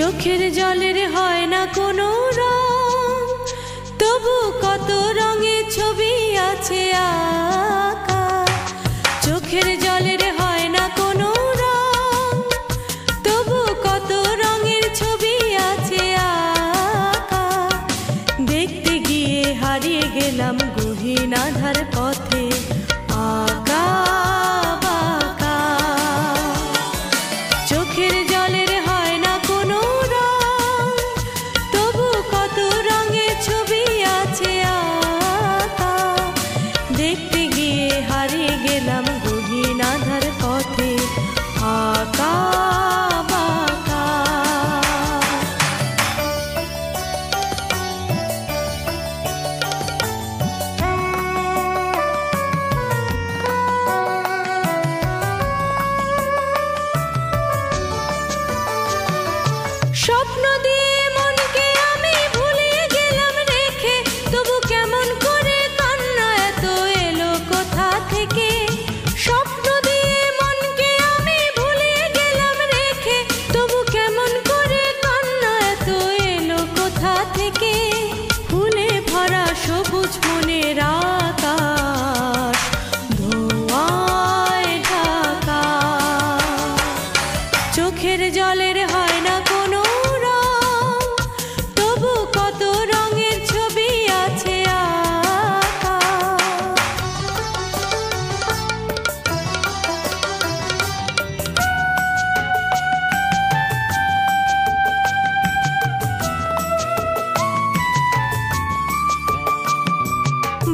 চোখের জলের হয় না কোনো রং, তবু কত রঙের ছবি আছে আঁকা। চোখের জলের হয় না কোনো রং, তবু কত রঙের ছবি আছে আঁকা। দেখতে গিয়ে হারিয়ে গেলাম গহীন আঁধার পথে আঁকা বাঁকা। চোখের জলের হয় না কোনো রং, তবু কত রঙের ছবি আছে আঁকা। দেখতে গিয়ে হারিয়ে গেলাম গহীন আঁধার পথে আঁকা বাঁকা। স্বপ্ন দিয়ে মনকে আমি ভুলিয়ে গেলাম রেখে, তবু কেমন করে কান্না এত এলো কোথা থেকে। স্বপ্ন দিয়ে মনকে আমি ভুলিয়ে গেলাম রেখে, তবু কেমন করে কান্না এত এলো কোথা থেকে। ফুলে ভরা সবুজ মনের আকাশ ধোঁয়ায় ঢাকা। চোখের জলের হয় না কোনো রং, তবু কত রঙের ছবি আছে আঁকা।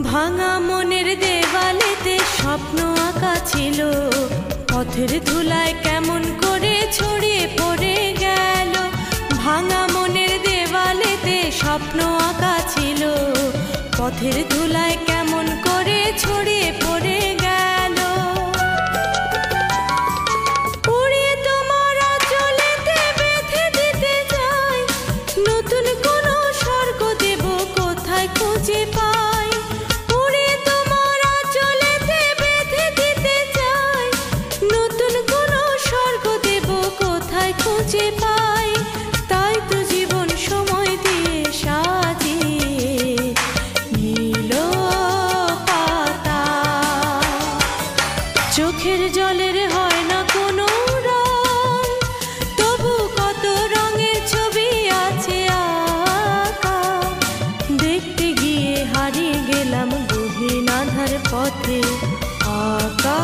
ভাঙা মনের দেওয়ালেতে স্বপ্ন আঁকা ছিল, পথের ধুলায় কেমন করে ছড়িয়ে পড়ে গেল। ভাঙা মনের দেওয়ালেতে স্বপ্ন আঁকা ছিল, পথের ধুলায় কেমন করে ছড়িয়ে পড়ে গেল। উড়িয়ে তোমার আঁচলেতে বেঁধে দিতে চাই, নতুন কোনো স্বর্গ দেব কোথায় খুঁজে পাই। উড়িয়ে তোমার আঁচলেতে বেঁধে দিতে চাই, নতুন কোনো স্বর্গ দেব কোথায় খুঁজে পাই। তাই তো জীবন সময় দিয়ে সাজিয়ে নীল পাতা। চোখের জলের হয় না কোনো রং, তবু কত রঙের ছবি আছে আঁকা। দেখতে গিয়ে হারিয়ে গেলাম গহীন আঁধার পথে আঁকা।